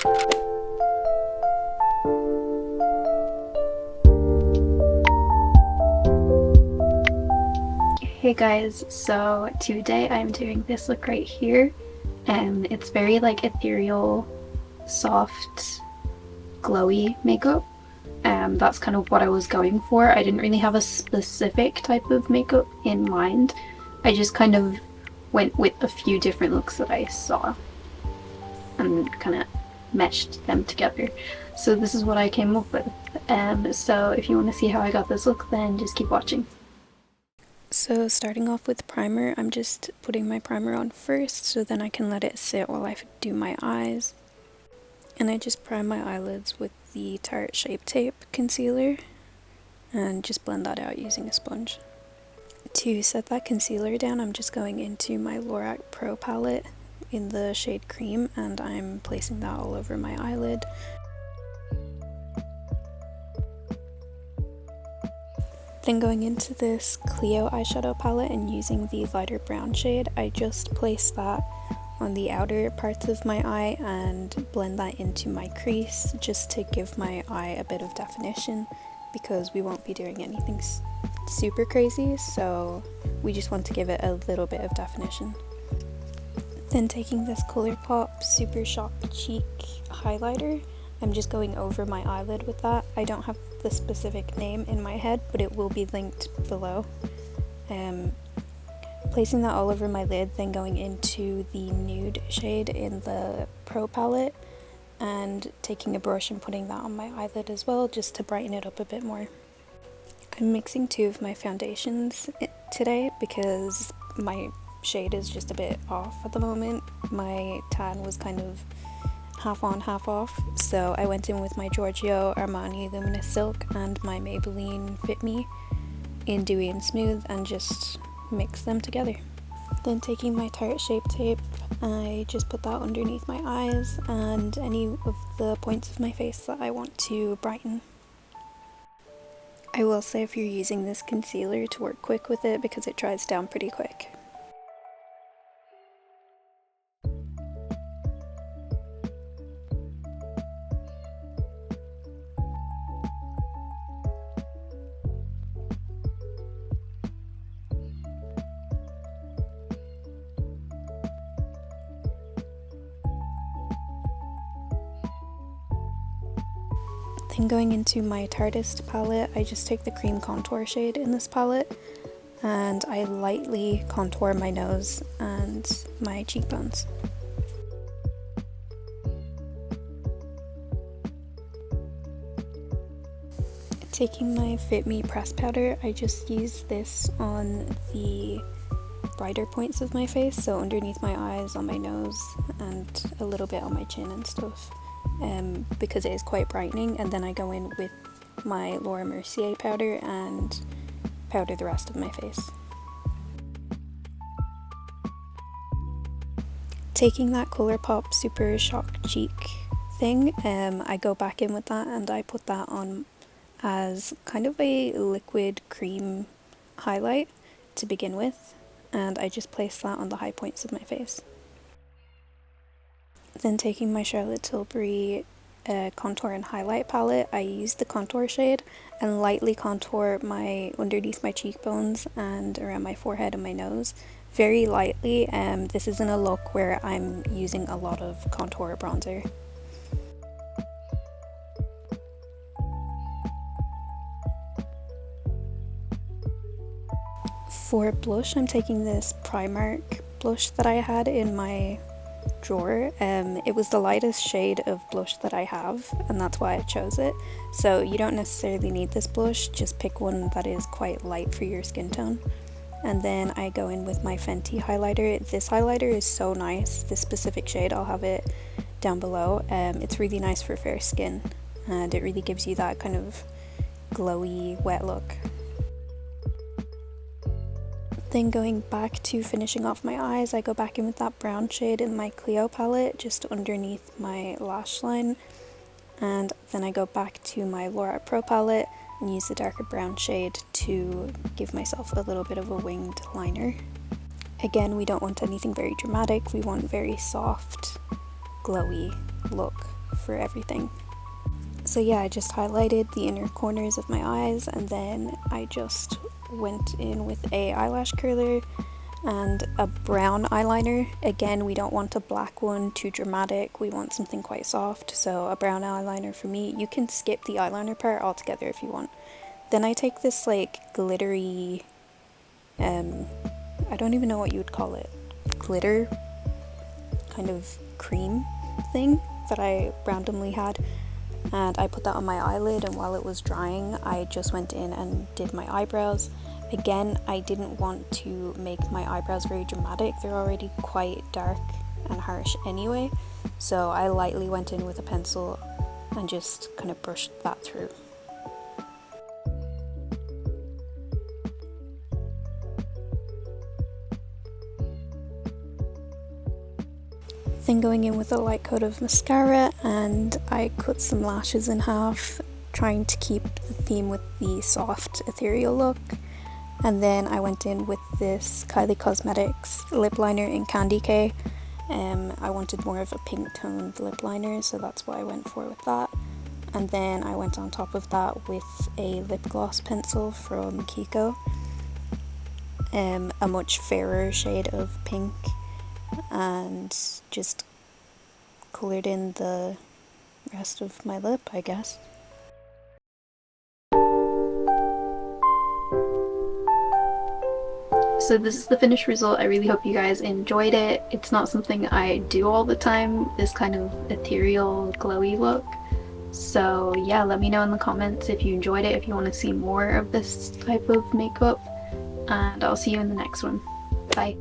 Hey guys, so today I'm doing this look right here, and it's very like ethereal, soft, glowy makeup. That's kind of what I was going for. I didn't really have a specific type of makeup in mind. I just kind of went with a few different looks that I saw and kind of meshed them together. So this is what I came up with. So if you want to see how I got this look, then just keep watching. So starting off with primer, I'm just putting my primer on first so then I can let it sit while I do my eyes. And I just prime my eyelids with the Tarte Shape Tape concealer and just blend that out using a sponge. To set that concealer down, I'm just going into my Lorac Pro palette in the shade Cream, and I'm placing that all over my eyelid. Then going into this Clio eyeshadow palette and using the lighter brown shade, I just place that on the outer parts of my eye and blend that into my crease just to give my eye a bit of definition, because we won't be doing anything super crazy, so we just want to give it a little bit of definition. Then taking this Colourpop Super Shock Cheek highlighter, I'm just going over my eyelid with that. I don't have the specific name in my head, but it will be linked below. Placing that all over my lid, then going into the nude shade in the Pro palette and taking a brush and putting that on my eyelid as well, just to brighten it up a bit more. I'm mixing two of my foundations today because my shade is just a bit off at the moment. My tan was kind of half on, half off, so I went in with my Giorgio Armani Luminous Silk and my Maybelline Fit Me in Dewy and Smooth and just mix them together. Then taking my Tarte Shape Tape, I just put that underneath my eyes and any of the points of my face that I want to brighten. I will say if you're using this concealer to work quick with it because it dries down pretty quick. Then going into my Tarteist palette, I just take the cream contour shade in this palette and I lightly contour my nose and my cheekbones. Taking my Fit Me press powder, I just use this on the brighter points of my face, so underneath my eyes, on my nose, and a little bit on my chin and stuff. Because it is quite brightening, and then I go in with my Mercier powder and powder the rest of my face. Taking that Colourpop Super Shock Cheek thing, I go back in with that and I put that on as kind of a liquid cream highlight to begin with, and I just place that on the high points of my face. Then taking my Charlotte Tilbury contour and highlight palette, I use the contour shade and lightly contour underneath my cheekbones and around my forehead and my nose. Very lightly. This isn't a look where I'm using a lot of contour bronzer. For blush, I'm taking this Primark blush that I had in my drawer. It was the lightest shade of blush that I have, and that's why I chose it. So you don't necessarily need this blush, just pick one that is quite light for your skin tone. And then I go in with my Fenty highlighter. This highlighter is so nice, this specific shade, I'll have it down below. It's really nice for fair skin, and it really gives you that kind of glowy, wet look. Then going back to finishing off my eyes, I go back in with that brown shade in my Clio palette just underneath my lash line, and then I go back to my Lorac Pro palette and use the darker brown shade to give myself a little bit of a winged liner. Again, we don't want anything very dramatic, we want very soft, glowy look for everything. So yeah, I just highlighted the inner corners of my eyes, and then I just went in with a eyelash curler and a brown eyeliner. Again, we don't want a black one, too dramatic, we want something quite soft, so a brown eyeliner for me. You can skip the eyeliner part altogether if you want. Then I take this like glittery, I don't even know what you would call it, glitter kind of cream thing that I randomly had, and I put that on my eyelid, and while it was drying I just went in and did my eyebrows. Again, I didn't want to make my eyebrows very dramatic, they're already quite dark and harsh anyway, so I lightly went in with a pencil and just kind of brushed that through. Then going in with a light coat of mascara, and I cut some lashes in half, trying to keep the theme with the soft ethereal look. And then I went in with this Kylie Cosmetics lip liner in Candy K. I wanted more of a pink toned lip liner, so that's what I went for with that. And then I went on top of that with a lip gloss pencil from Kiko, a much fairer shade of pink, and just coloured in the rest of my lip, I guess. So this is the finished result. I really hope you guys enjoyed it. It's not something I do all the time, this kind of ethereal glowy look. So yeah, let me know in the comments if you enjoyed it, if you want to see more of this type of makeup, and I'll see you in the next one. Bye.